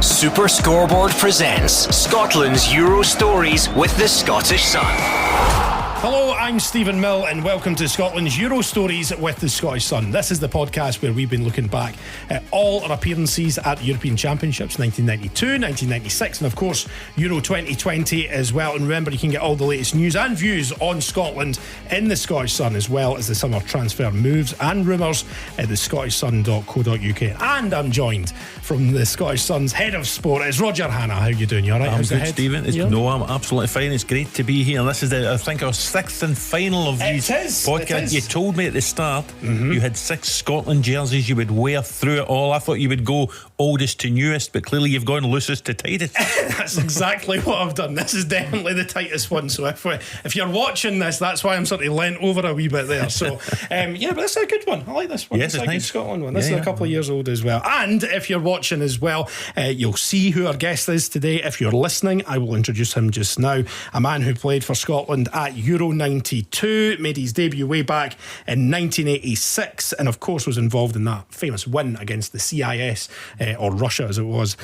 Super Scoreboard presents Scotland's Euro Stories with the Scottish Sun. Hello, I'm Stephen Mill and welcome to Scotland's Euro Stories with the Scottish Sun. This is the podcast where we've been looking back at all our appearances at European Championships 1992, 1996 and of course Euro 2020 as well. And remember, you can get all the latest news and views on Scotland in the Scottish Sun, as well as the summer transfer moves and rumours at thescottishsun.co.uk. And I'm joined from the Scottish Sun's head of sport. It's Roger Hanna. How are you doing? You alright? I'm good, Stephen. No, I'm absolutely fine. It's great to be here. This is I think our sixth and final of these podcasts. You told me at the start you had 6 Scotland jerseys you would wear through it all. I thought you would go oldest to newest, but clearly you've gone loosest to tightest. That's exactly what I've done. This is definitely the tightest one. So if you're watching this, that's why I'm sort of leant over a wee bit there. So yeah, but this is a good one. I like this one. Yes, it's a nice. good Scotland one. This is a couple of years old as well. And if you're watching as well, you'll see who our guest is today. If you're listening, I will introduce him just now. A man who played for Scotland at Euro 92, made his debut way back in 1986, and of course was involved in that famous win against the CIS, or Russia as it was.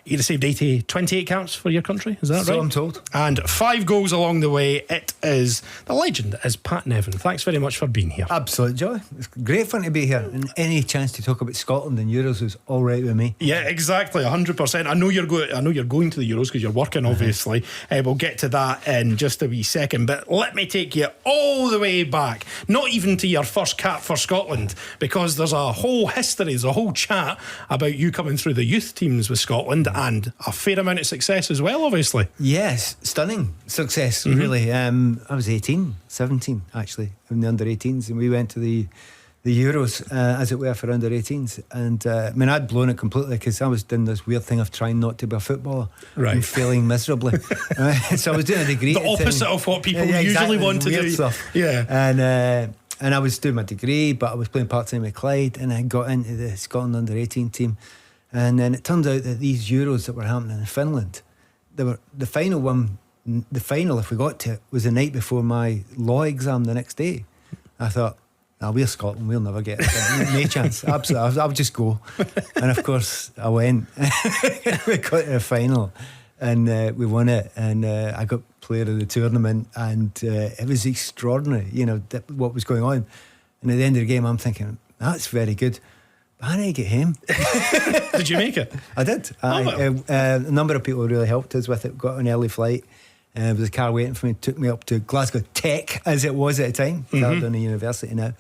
He received 28 caps for your country, is that right? So I'm told. And 5 goals along the way. It is the legend is Pat Nevin. Thanks very much for being here. Absolute joy. It's great fun to be here, and any chance to talk about Scotland and Euros is all right with me. Yeah, exactly, 100%. I know you're going to the Euros because you're working, obviously. We'll get to that in just a wee second, but let me take you all the way back, not even to your first cap for Scotland, because there's a whole history, there's a whole chat about you coming through the youth teams with Scotland, and a fair amount of success as well, obviously. Yes, stunning success, really. I was 17 actually, in the under-18s, and we went to the Euros, as it were, for under-18s, and I mean, I'd blown it completely because I was doing this weird thing of trying not to be a footballer, and failing miserably. So I was doing a degree, the opposite of what people usually want to do stuff. And I was doing my degree, but I was playing part-time with Clyde, and I got into the Scotland under-18 team, and then it turned out that these Euros that were happening in Finland, they were the final one. The final, if we got to it, was the night before my law exam the next day. I thought, we're Scotland, we'll never get it. No chance. Absolutely. I'll just go. And of course, I went. We got to the final and we won it. And I got player of the tournament. And it was extraordinary, what was going on. And at the end of the game, I'm thinking, that's very good. But I need to get home. Did you make it? I did. A number of people really helped us with it. Got an early flight. There was a car waiting for me, took me up to Glasgow Tech, as it was at the time. I've done a university now,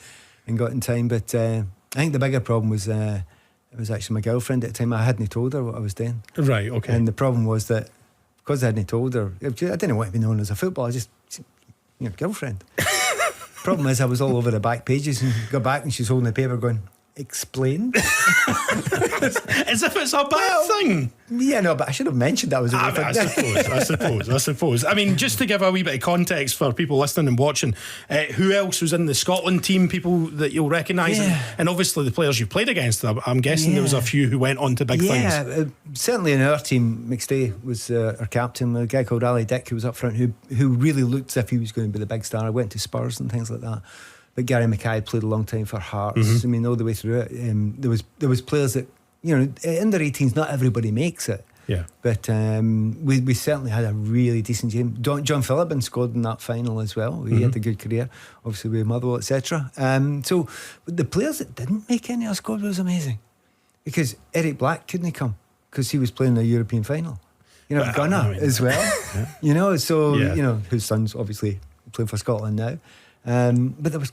and got in time. But I think the bigger problem was it was actually my girlfriend at the time. I hadn't told her what I was doing. Right, okay. And the problem was that because I hadn't told her, I didn't want to be known as a footballer. I just, girlfriend. Problem is, I was all over the back pages, and got back, and she's holding the paper, going, "Explain." As if it's a bad thing. Yeah, no, but I should have mentioned that was a I suppose. I mean, just to give a wee bit of context for people listening and watching, who else was in the Scotland team, people that you'll recognise, and obviously the players you played against. I'm guessing there was a few who went on to big things. Yeah, certainly in our team, McStay was our captain, a guy called Ali Dick who was up front, who really looked as if he was going to be the big star. I went to Spurs and things like that. But Gary Mackay played a long time for Hearts. I mean, all the way through it. There was players that, in their 18s, not everybody makes it. Yeah. But we certainly had a really decent game. John Phillippen scored in that final as well. He had a good career, obviously with Motherwell, etc. So the players that didn't make any of our squad was amazing, because Eric Black couldn't come because he was playing the European final. Gunnar as well. Whose son's obviously playing for Scotland now. But there was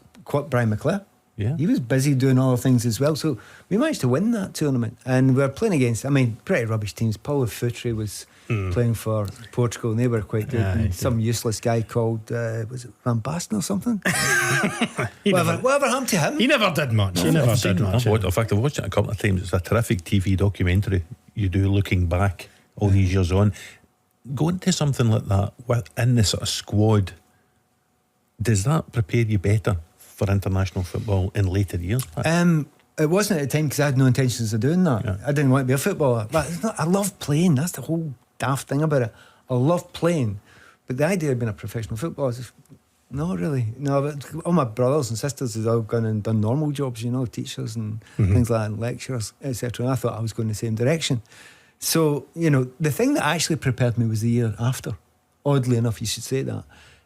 Brian McClure. Yeah. He was busy doing other things as well. So we managed to win that tournament. And we were playing against, pretty rubbish teams. Paulo Futre was playing for Portugal, and they were quite good. And some useless guy called, was it Van Basten or something? Whatever happened to him? He never did much. In fact, I've watched it a couple of times. It's a terrific TV documentary you do looking back all these years on. Going to something like that in this sort of squad, does that prepare you better for international football in later years, Pat? It wasn't at the time, because I had no intentions of doing that. I didn't want to be a footballer, but I love playing. That's the whole daft thing about it. I love playing, but the idea of being a professional footballer is not really. No, but all my brothers and sisters have all gone and done normal jobs, teachers and things like that, and lecturers, etc. And I thought I was going the same direction. So, you know, the thing that actually prepared me was the year after. Oddly enough, you should say that.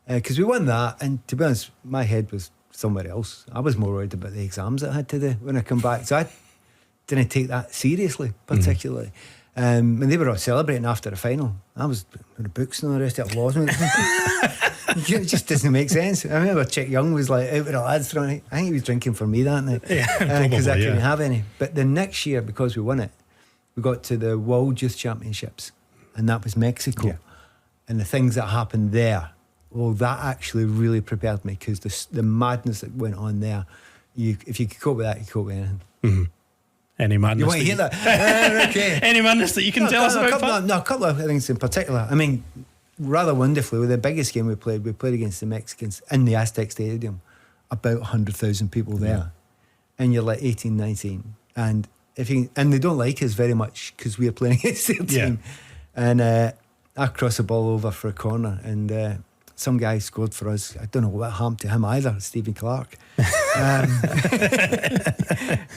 Because we won that, and to be honest, my head was somewhere else. I was more worried about the exams that I had to do when I come back. So I didn't take that seriously, particularly. And they were all celebrating after the final. I was in the books and all the rest of it. Lost me. It just doesn't make sense. I remember Chick Young was like out with the lads throwing it. I think he was drinking for me that night. Because I couldn't have any. But the next year, because we won it, we got to the World Youth Championships, and that was Mexico. Yeah. And the things that happened there, well, that actually really prepared me, because the madness that went on there, if you could cope with that, you could cope with anything. Mm-hmm. Any madness? You want to hear that? Okay. Any madness that you can tell us about? A couple of things in particular. I mean, rather wonderfully, with the biggest game we played against the Mexicans in the Aztec Stadium, about 100,000 people there, and you're like 18, 19, and they don't like us very much because we're playing against their team, and I crossed the ball over for a corner, and some guy scored for us. I don't know what happened to him either, Steve Clarke.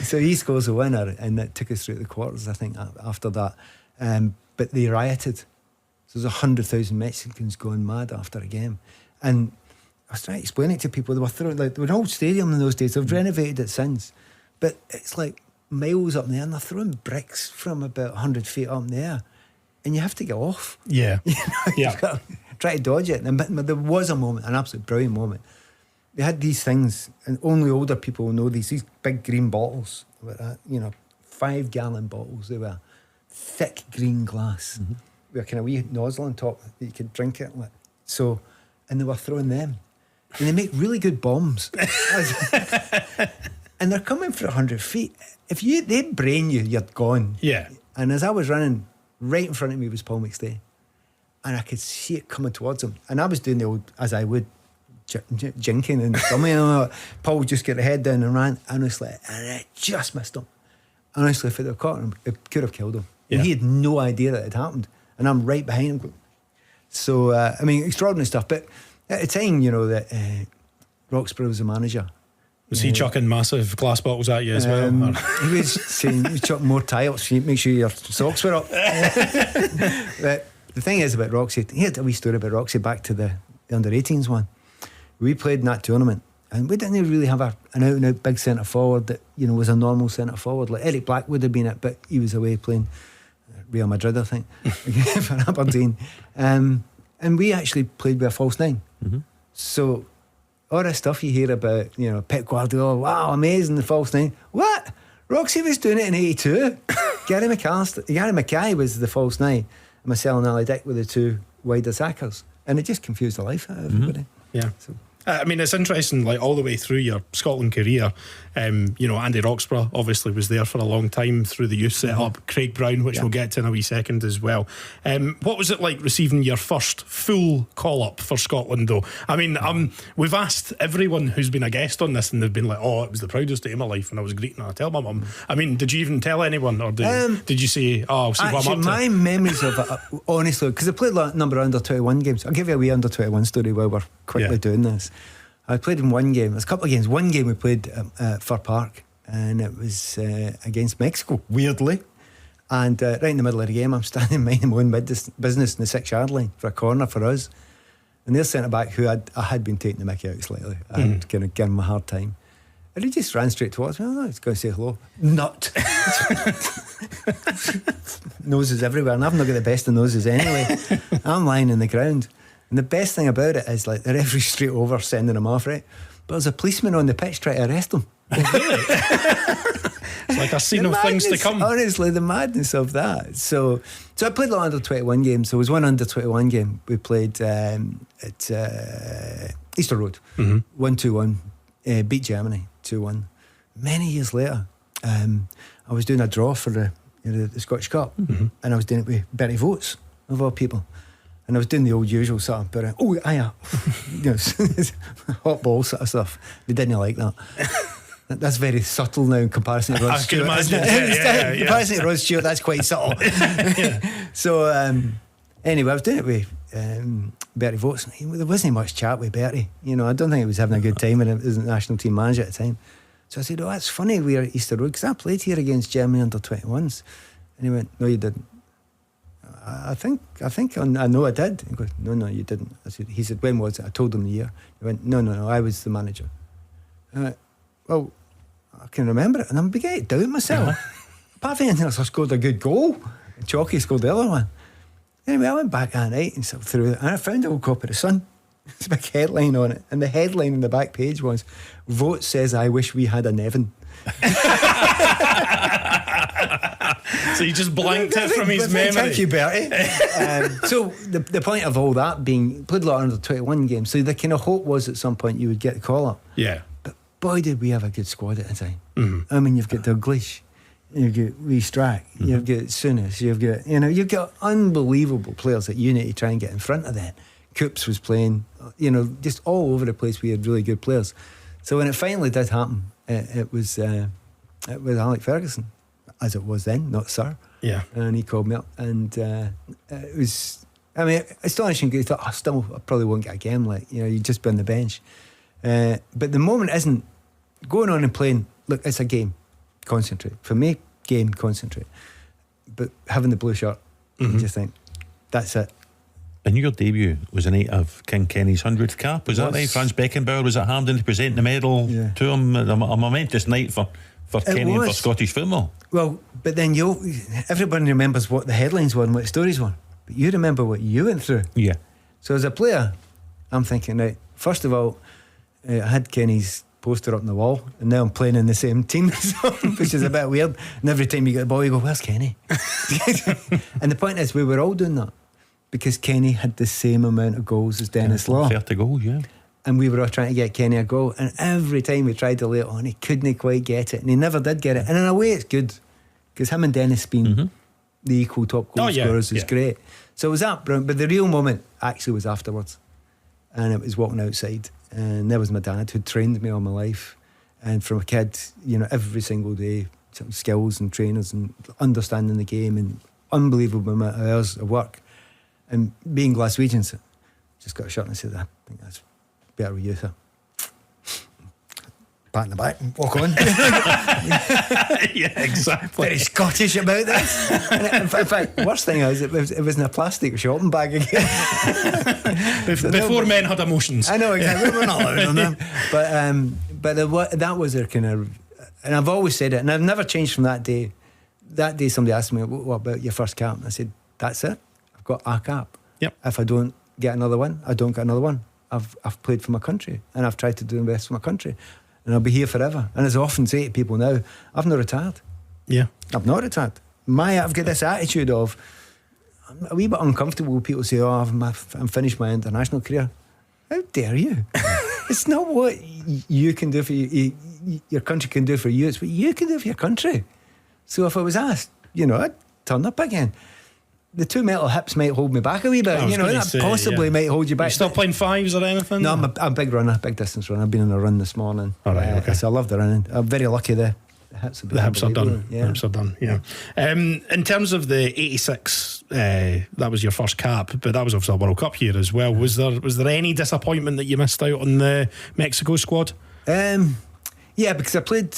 So he scores a winner, and that took us through the quarters, I think, after that. But they rioted. So there's 100,000 Mexicans going mad after a game. And I was trying to explain it to people. They were throwing, like, there was an old stadium in those days. They've renovated it since. But it's like miles up there, and they're throwing bricks from about 100 feet up in the air. And you have to get off. Yeah. You know, you've got to try to dodge it. But there was a moment, an absolute brilliant moment. They had these things, and only older people will know these big green bottles, 5-gallon bottles. They were thick green glass with a kind of wee nozzle on top that you could drink it with. So, and they were throwing them. And they make really good bombs. And they're coming for 100 feet. If they brain you, you're gone. Yeah. And as I was running, right in front of me was Paul McStay. And I could see it coming towards him. And I was doing the old, as I would, jinking and dummy. And Paul just get the head down and ran. Honestly, and I just missed him. Honestly, if it had caught him, it could have killed him. Yeah. And he had no idea that it happened. And I'm right behind him. So, I mean, extraordinary stuff. But at the time, you know, that Roxburgh was the manager. Was he chucking massive glass bottles at you as well? He was saying, he was chucking more tiles, make sure your socks were up. But the thing is about Roxy, he had a wee story about Roxy back to the under-18s one. We played in that tournament, and we didn't really have an out-and-out big centre-forward that, you know, was a normal centre-forward. Like Eric Black would have been it, but he was away playing Real Madrid, I think, for Aberdeen. And we actually played with a false nine. So all this stuff you hear about, you know, Pep Guardiola, wow, amazing, the false nine. What? Roxy was doing it in 82. Gary Mackay was the false nine. Marcel and Ali Dick were the two wide attackers. And it just confused the life out of everybody. Yeah. So, I mean, it's interesting, like all the way through your Scotland career, you know, Andy Roxburgh obviously was there for a long time through the youth setup, Craig Brown, which we'll get to in a wee second as well. What was it like receiving your first full call-up for Scotland, though? I mean, we've asked everyone who's been a guest on this, and they've been like, oh, it was the proudest day of my life, and I was greeting her. I tell my mum. I mean, did you even tell anyone, or did you say, oh, I'll see what I'm up to? My memories of it, honestly, because I played a number of under-21 games. I'll give you a wee under-21 story while we're quickly doing this. I played in one game. There's a couple of games. One game we played at Fir Park, and it was against Mexico, weirdly. And right in the middle of the game, I'm standing minding my own business in the 6-yard line for a corner for us. And their centre-back, who I had been taking the mickey out slightly, and kind of giving him a hard time. And he just ran straight towards me. I was going to say hello. Nut. Noses everywhere. And I've not got the best of noses anyway. I'm lying on the ground. And the best thing about it is, like, the referee's straight over sending him off, right? But there's a policeman on the pitch trying to arrest him. Oh, really? It's like a scene of things to come. Honestly, the madness of that. So I played a lot of under-21 games. There was one under-21 game we played at Easter Road. 1-2-1. Beat Germany 2-1. Many years later, I was doing a draw for the Scottish Cup, and I was doing it with Bertie Votes, of all people. And I was doing the old usual sort of, hot ball sort of stuff. They didn't like that. That's very subtle now in comparison to Rod Stewart. I can imagine. In comparison to Rod Stewart, that's quite subtle. So anyway, I was doing it with Bertie Votes. There wasn't much chat with Bertie. You know, I don't think he was having a good time, and he was the national team manager at the time. So I said, oh, that's funny, we're at Easter Road, because I played here against Germany under-21s. And he went, no, you didn't. I think I know I did. He goes, no, you didn't. He said, when was it? I told him the year. He went, no, I was the manager. I went, well, I can remember it, and I'm beginning to doubt myself. Apart from anything else, I scored a good goal. Chalky scored the other one. Anyway, I went back that night and sort of through it, and I found an old copy of The Sun. There's a big headline on it, and the headline on the back page was, "Vote says I wish we had a Nevin." So he just blanked it from his memory. Thank you, Bertie. So the point of all that being, played a lot of under 21 games, so the kind of hope was at some point you would get the call up. Yeah. But boy, did we have a good squad at the time. Mm-hmm. I mean, you've got Dalglish, you've got Lee Strack, you've got Souness, you've got unbelievable players that you need to try and get in front of that. Coops was playing, just all over the place. We had really good players. So when it finally did happen, it was Alec Ferguson, as it was then, not Sir. Yeah. And he called me up, and it was, I mean, astonishing. He thought, I probably won't get a game. You'd just be on the bench. But the moment isn't going on and playing. Look, it's a game. Concentrate. For me, game, concentrate. But having the blue shirt, you just think, that's it. And your debut was the night of King Kenny's 100th cap, was that right? Franz Beckenbauer was at Hampden to present the medal to him. A momentous night for Kenny and for Scottish football. Well, but then everybody remembers what the headlines were and what the stories were, but you remember what you went through. Yeah. So as a player, I'm thinking, right, first of all, I had Kenny's poster up on the wall, and now I'm playing in the same team as him, which is a bit weird. And every time you get the ball, you go, "Where's Kenny?" And the point is, we were all doing that because Kenny had the same amount of goals as Dennis Law. 30 goals, yeah. And we were all trying to get Kenny a goal, and every time we tried to lay it on, he couldn't quite get it, and he never did get it. And in a way, it's good because him and Dennis being the equal top goal scorers is great. So it was that brilliant. But the real moment actually was afterwards, and it was walking outside, and there was my dad who trained me all my life, and from a kid, every single day, some skills and trainers and understanding the game and unbelievable amount of hours of work, and being Glaswegians, just got a shot and I said, I think that's better with you, sir. Pat in the back, walk on. Yeah, exactly. Very Scottish about this. In fact, worst thing is it was in a plastic shopping bag again. Before men had emotions. I know, exactly. We're not allowed on them. But that was their kind of, and I've always said it, and I've never changed from that day. That day somebody asked me, what about your first cap? And I said, that's it. I've got a cap. Yep. If I don't get another one, I don't get another one. I've played for my country, and I've tried to do the best for my country, and I'll be here forever. And as I often say to people now, I've not retired. Yeah. I've not retired. I've got this attitude of, I'm a wee bit uncomfortable when people say, I'm finished my international career. How dare you? It's not what you can do for you, your country can do for you, it's what you can do for your country. So if I was asked, I'd turn up again. The 2 metal hips might hold me back a wee bit. That possibly might hold you back. You still playing fives or anything? No, I'm a big runner, big distance runner. I've been on a run this morning. All right, okay. So I love the running. I'm very lucky there. The hips are done. Yeah. Hips are done. Yeah. In terms of the '86, that was your first cap, but that was obviously a World Cup year as well. Was there any disappointment that you missed out on the Mexico squad? Yeah, because I played.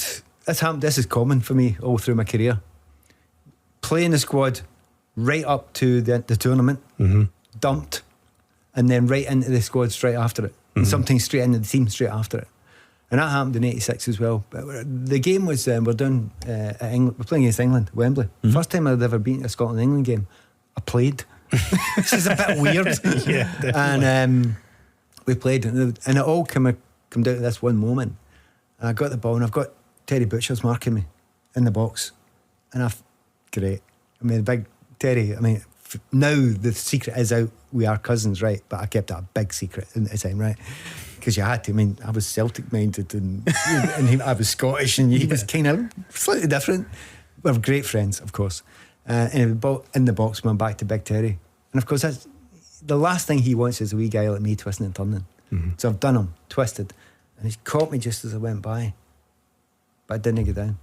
This is common for me all through my career. Playing the squad right up to the tournament, dumped, and then right into the squad straight after it, and sometimes straight into the team straight after it. And that happened in '86 as well. But the game was we're down at England. We're playing against England, Wembley. First time I'd ever been to a Scotland-England game, I played, which is a bit weird. Yeah, definitely. And we played, and it all come down to this one moment. And I got the ball, and I've got Terry Butcher's marking me in the box, and great. I mean, big Terry. I mean, now the secret is out. We are cousins, right? But I kept that a big secret at the time, right? Because you had to. I mean, I was Celtic minded, and I was Scottish, and he was kind of slightly different. We're great friends, of course. And in the box, went back to Big Terry, and of course, that's the last thing he wants is a wee guy like me twisting and turning. So I've done him, twisted, and he's caught me just as I went by, but I didn't get down.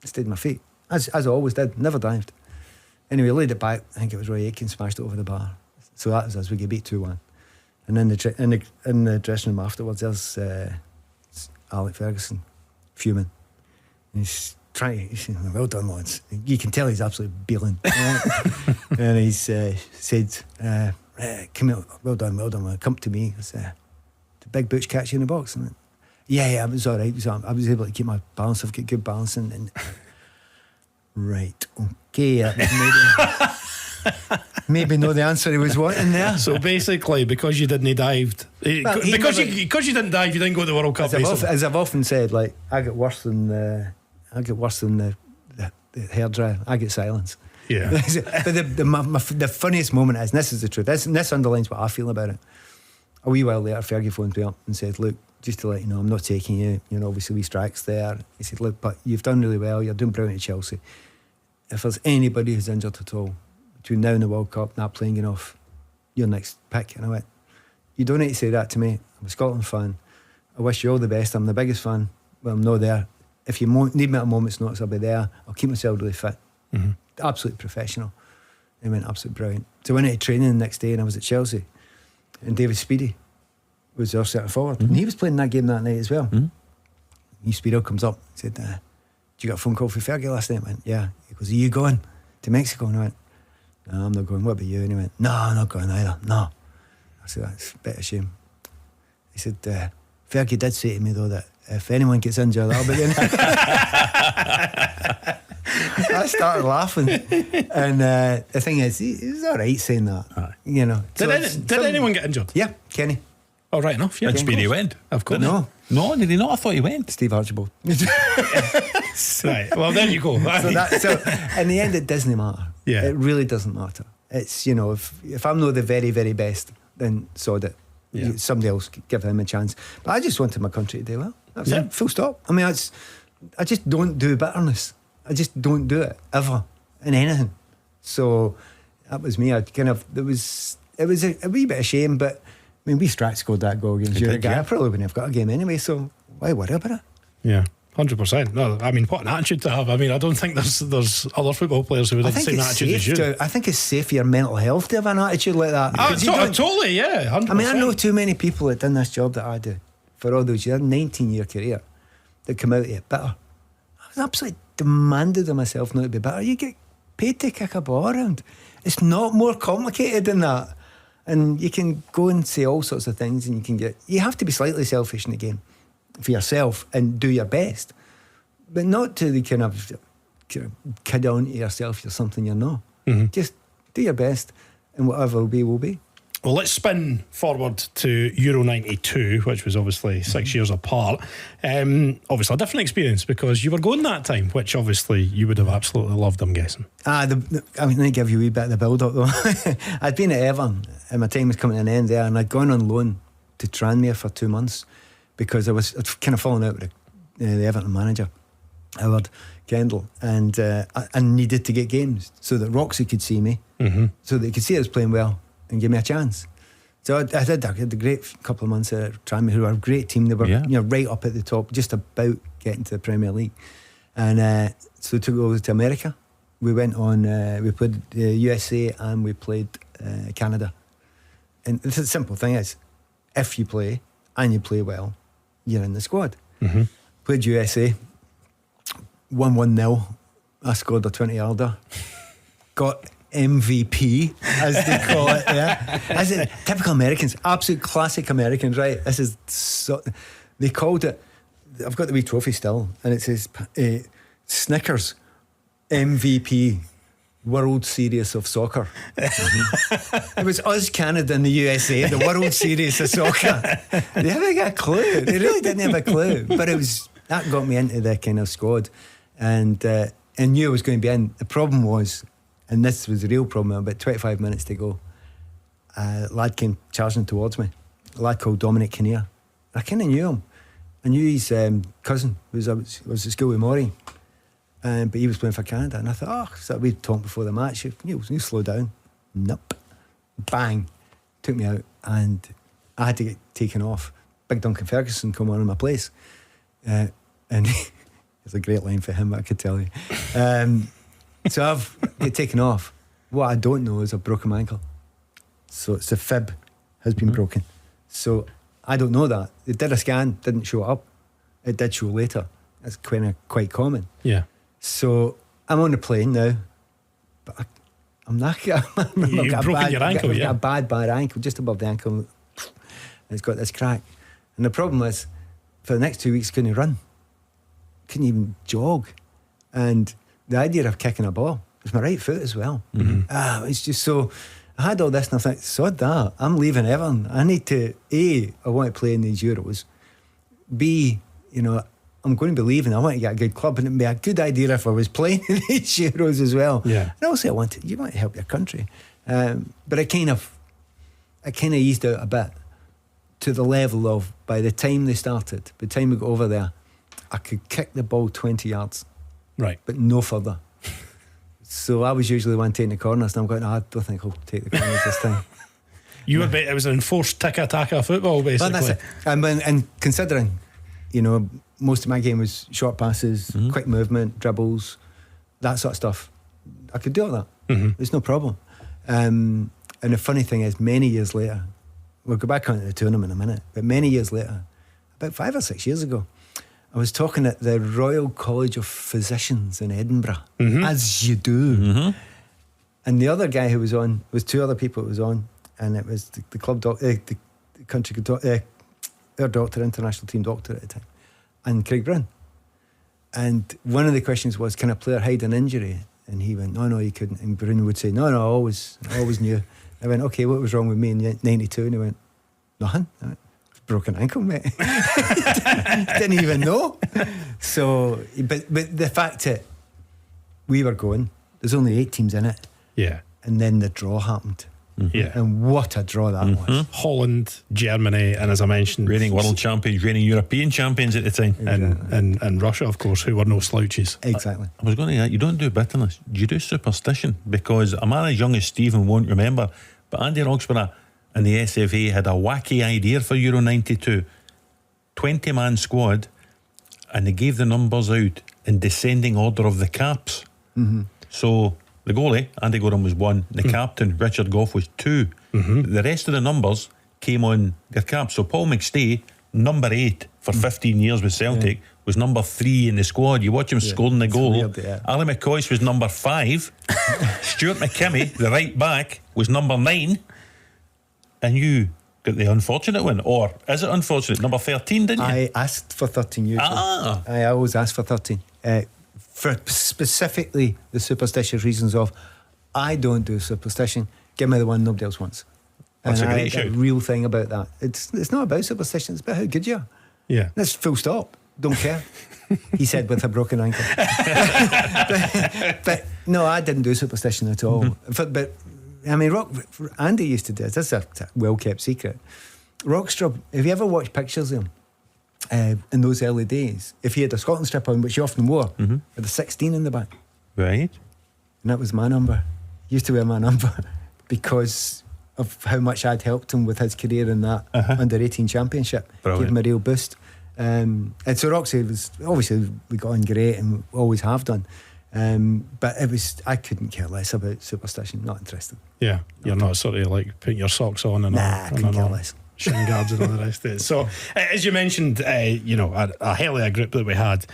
I stayed on my feet, as I always did. Never dived. Anyway, laid it back. I think it was Roy Aitken smashed it over the bar. So that was us. We get beat 2-1. And then in the dressing room afterwards, there's Alec Ferguson fuming. And he's trying. He said, well done, lads. You can tell he's absolutely beeling. And he said, come here, well done. Come to me. I said, did Big Butch catch you in the box? And I went, yeah, I was all right. I was able to keep my balance. I've got good balance. And right, okay. Maybe know the answer he was wanting there. So basically, because you didn't dived, because you didn't dive, you didn't go to the World Cup. As I've often said, like I get worse than the hairdryer. I get silence. Yeah. But the funniest moment is, and this is the truth. This underlines what I feel about it. A wee while later, Fergie phoned me up and said, "Look, just to let you know, I'm not taking you. You know, obviously we strikes there." He said, "Look, but you've done really well. You're doing brilliant at Chelsea. If there's anybody who's injured at all between now and the World Cup, not playing enough, your next pick." And I went, "You don't need to say that to me. I'm a Scotland fan. I wish you all the best. I'm the biggest fan, but I'm not there. If you need me at a moment's notice, I'll be there. I'll keep myself really fit." Mm-hmm. Absolutely professional. He went, absolutely brilliant. So I went into training the next day and I was at Chelsea, and David Speedy was our centre forward, and he was playing that game that night as well. Speedo comes up and said, "Did you get a phone call for Fergie last night?" I went, "Yeah." He goes, "Are you going to Mexico?" And I went, "No, I'm not going. What about you?" And he went, "No, I'm not going either. No." I said, "That's a bit of a shame." He said, "Fergie did say to me though that if anyone gets injured, I'll be there." I started laughing, and the thing is, he was all right saying that. You know, Did anyone get injured? Yeah, Kenny. Oh, right enough. Yeah, And Speedy went. of course. No, Did he not? I thought he went. Steve Archibald. Right. Well, there you go. So in the end, it doesn't matter. Yeah. It really doesn't matter. It's, you know, if I'm not the very, very best, then sod it. Yeah. Somebody else give him a chance. But I just wanted my country to do well. That's Yeah. it. Full stop. I mean, I just don't do bitterness. I just don't do it ever in anything. So that was me. It was a wee bit of shame, but I mean, we scored that goal against Uruguay. yeah. I probably wouldn't have got a game anyway, so why worry about it? Yeah. 100%. No, I mean, what an attitude to have. I mean, I don't think there's other football players who would have the same attitude as you. I think it's safe for your mental health to have an attitude like that. Totally, yeah. 100%. I mean, I know too many people that done this job that I do for all those years, 19-year career, that come out of it bitter. I was absolutely demanded of myself not to be bitter. You get paid to kick a ball around. It's not more complicated than that. And you can go and say all sorts of things, and you have to be slightly selfish in the game for yourself and do your best, but not to the kind of kid on to yourself you're something you're not. Just do your best, and whatever will be. Well, let's spin forward to Euro 92, which was obviously 6 years apart. Obviously a different experience because you were going that time, which obviously you would have absolutely loved, I'm guessing. I mean, let me give you a wee bit of the build-up though. I'd been at Everton and my time was coming to an end there, and I'd gone on loan to Tranmere for 2 months because I'd kind of fallen out with the Everton manager, Howard Kendall, and I needed to get games so that Roxy could see me, so they could see I was playing well and give me a chance. So I had a great couple of months at Tranmere, who were a great team. They were right up at the top, just about getting to the Premier League. And so we took it over to America. We went on, we played USA and we played Canada. And the simple thing is, if you play and you play well, you're in the squad. Played USA, 1-0. I scored a 20-yarder. Got MVP, as they call it. Yeah, as it, typical Americans, absolute classic Americans, right? This is so. They called it. I've got the wee trophy still, and it says Snickers MVP World Series of Soccer. It was us, Canada, and the USA, the World Series of Soccer. They haven't got a clue. They really didn't have a clue. But that got me into the kind of squad, and knew I was going to be in. The problem was, and this was the real problem, about 25 minutes to go, a lad came charging towards me, a lad called Dominic Kinnear. I kind of knew him. I knew his cousin was at school with Maury, but he was playing for Canada, and I thought, so we'd talk before the match, you slow down. Nope. Bang. Took me out, and I had to get taken off. Big Duncan Ferguson come on in my place, and it's a great line for him, I could tell you. So I've get taken off. What I don't know is I've broken my ankle. So it's the fib has been broken. So I don't know that. They did a scan, didn't show it up. It did show later. That's quite common. Yeah. So I'm on the plane now, but I'm not. You've broken your ankle, I've got a bad ankle, just above the ankle. And it's got this crack. And the problem is, for the next 2 weeks, couldn't run, couldn't even jog. And the idea of kicking a ball was my right foot as well. It's just so. I had all this and I thought, sod that, I'm leaving Everton. I need to, A, I want to play in these Euros. B, I'm going to be leaving. I want to get a good club, and it'd be a good idea if I was playing in these Euros as well. Yeah. And also, you want to help your country. But it kind of eased out a bit to the level of, by the time they started, by the time we got over there, I could kick the ball 20 yards. Right. But no further. So I was usually the one taking the corners, and I'm going, I don't think I'll take the corners this time. It was an enforced tiki-taka football, basically. Well, that's it. And considering, most of my game was short passes, quick movement, dribbles, that sort of stuff, I could do all that. It's no problem. And the funny thing is, many years later, we'll go back onto the tournament in a minute, but many years later, about 5 or 6 years ago, I was talking at the Royal College of Physicians in Edinburgh, as you do. And the other guy who was on, was two other people who was on, and it was the club doctor, the country our doctor, international team doctor at the time, and Craig Brown. And one of the questions was, can a player hide an injury? And he went, no, you couldn't. And Brown would say, no, I always knew. I went, okay, what was wrong with me in 92? And he went, nothing. I went, broken ankle, mate. Didn't even know. So, but the fact that we were going, there's only 8 teams in it. Yeah. And then the draw happened. Yeah. And what a draw that was. Holland, Germany, and as I mentioned, Reigning world champions, reigning European champions at the time. And Russia, of course, who were no slouches. Exactly. I was going to ask, you don't do bitterness, you do superstition, because a man as young as Stephen won't remember, but Andy Roxburgh and the SFA had a wacky idea for Euro 92. 20-man squad, and they gave the numbers out in descending order of the caps. So the goalie, Andy Gorham, was 1. The captain, Richard Gough, was 2. The rest of the numbers came on their caps. So Paul McStay, number 8 for 15 years with Celtic, was number 3 in the squad. You watch him scoring the goal. Weird, yeah. Ali McCoy's was number 5. Stuart McKimmie, the right back, was number 9. And you got the unfortunate one, or is it unfortunate? Number 13, didn't you? I asked for 13 usually. I always ask for 13. For specifically the superstitious reasons of, I don't do superstition, give me the one nobody else wants. That's and a great shout. The real thing about that, it's not about superstition, it's about how good you are. Yeah. That's full stop. Don't care. He said with a broken ankle. but no, I didn't do superstition at all. But I mean, Andy used to do it. That's a well-kept secret. Rockstrub, have you ever watched pictures of him in those early days? If he had a Scotland strip on, which he often wore, with a 16 in the back. Right. And that was my number. He used to wear my number because of how much I'd helped him with his career in that under-18 championship. Brilliant. Gave him a real boost. And so Roxy was, obviously we got on great and always have done. But I couldn't care less about superstition, not interested. Yeah, you're not sort of like putting your socks on and I couldn't care less. shin guards and all the rest of it. So, as you mentioned, a hell of a group that we had.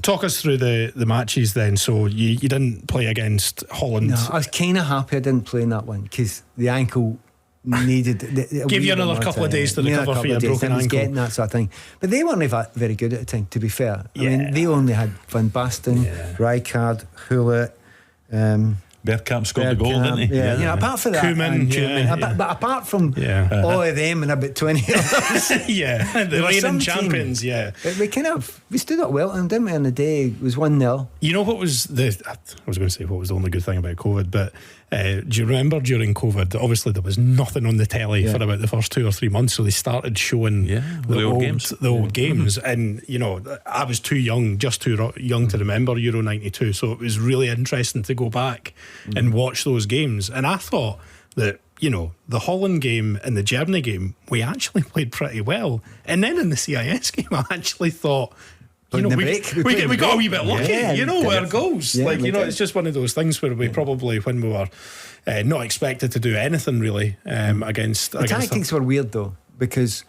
Talk us through the matches then. So you didn't play against Holland. No, I was kind of happy I didn't play in that one because the ankle needed. Give you another couple of days to recover for your broken I was ankle. getting that sort of thing, but they weren't very good at the time. To be fair, I mean, they only had Van Basten, Rijkaard, Hullet. Bergkamp scored the goal, didn't he? Yeah. Apart from that, Koeman, but apart from all of them and about 20 others, the reigning champions. We stood up well, and didn't we? On the day it was 1-0. You know what was I was going to say what was the only good thing about COVID, but do you remember during COVID? Obviously, there was nothing on the telly for about the first 2 or 3 months, so they started showing the old games. And I was just too young to remember Euro 92, so it was really interesting to go back and watch those games. And I thought that the Holland game and the Germany game, we actually played pretty well. And then in the CIS game, I actually thought, we got a wee bit lucky, with our goals. It's just one of those things where we probably, when we were not expected to do anything really against. The tactics were weird though, because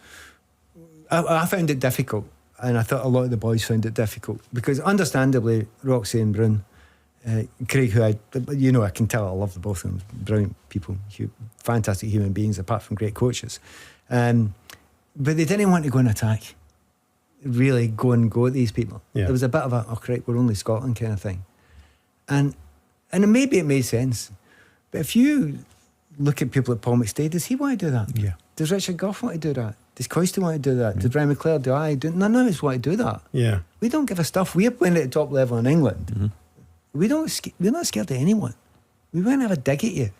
I found it difficult. and I thought a lot of the boys found it difficult because, understandably, Roxy and Bryn, Craig, who I can tell I love the both of them, brilliant people, fantastic human beings, apart from great coaches. But they didn't want to go and attack, really go at these people. Yeah. There was a bit of a, oh, correct, we're only Scotland kind of thing. And maybe it made sense. But if you look at people like Paul McStay, does he want to do that? Yeah. Does Richard Gough want to do that? Does Coisty want to do that? Does Brian McClare do I? None of us want to do that. Yeah. We don't give a stuff. We're playing at the top level in England. Mm-hmm. We're not scared of anyone. We won't have a dig at you.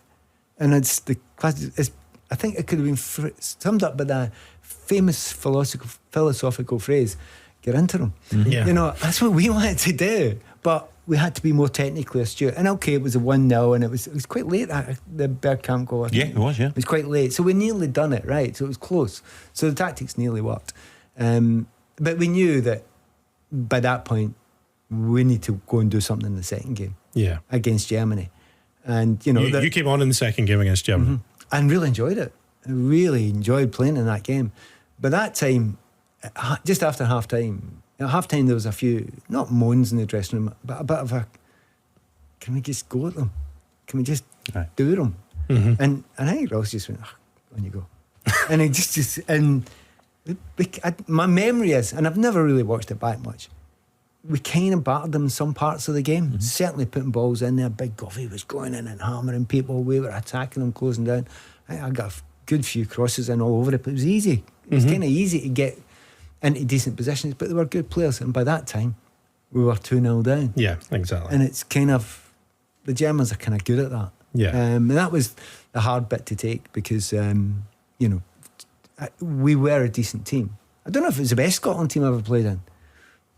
And it's the class. I think it could have been summed up by that famous philosophical phrase: "Get into them." Mm-hmm. Yeah. You know, that's what we wanted to do, but we had to be more technically astute. And okay, it was a 1-0, and it was quite late. The Bergkamp goal. Yeah, it was. Yeah, it was quite late, so we nearly done it right. So it was close. So the tactics nearly worked, but we knew that by that point we need to go and do something in the second game. Yeah. Against Germany, and you came on in the second game against Germany, and really enjoyed it. I really enjoyed playing in that game. But that time, just after half time. At half time, there was a few, not moans in the dressing room, but a bit of a, can we just go at them? Can we just do them? Mm-hmm. And I think Ross just went, on you go. And it my memory is, and I've never really watched it back much, we kind of battered them in some parts of the game, certainly putting balls in there. Big Goffey was going in and hammering people. We were attacking them, closing down. I got a good few crosses in all over it, but it was easy. It was kind of easy to get into decent positions, but they were good players, and by that time we were 2-0 down. Yeah, exactly. And it's kind of, the Germans are kind of good at that. Yeah. And that was the hard bit to take because we were a decent team. I don't know if it was the best Scotland team I've ever played in,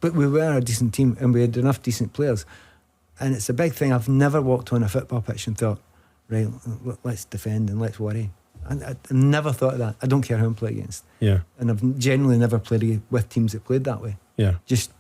but we were a decent team and we had enough decent players. And it's a big thing. I've never walked on a football pitch and thought, right, let's defend and let's worry. I've never thought of that. I don't care who I'm playing against. Yeah. And I've generally never played with teams that played that way. Yeah. Just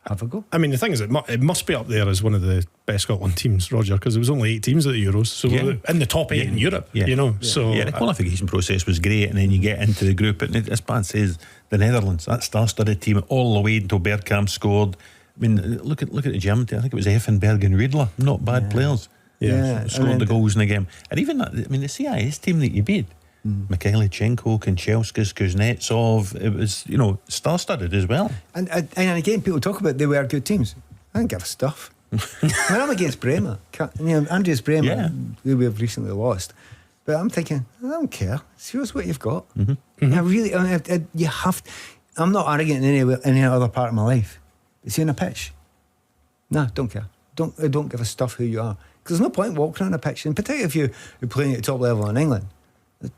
have a go. I mean, the thing is, it must be up there as one of the best Scotland teams, Roger, because there was only 8 teams at the Euros, so we're in the top 8 in Europe. Yeah. So the qualification process was great, and then you get into the group, and as Pat says, the Netherlands, that star-studded team, all the way until Bergkamp scored. I mean, look at the German team. I think it was Effenberg and Riedler, not bad players. Yeah. Scored the goals in the game, and even that, I mean, the CIS team that you beat. Mikhailichenko, Kanchelskis, Kuznetsov, it was, star-studded as well. And again, people talk about they were good teams. I don't give a stuff. When I'm against Bremer, Andreas Bremer, who we've recently lost, but I'm thinking, I don't care. See what you've got. I really, you have. I'm not arrogant in any other part of my life. It's in a pitch. No, don't care. I don't give a stuff who you are. Because there's no point walking on a pitch, and particularly if you're playing at the top level in England.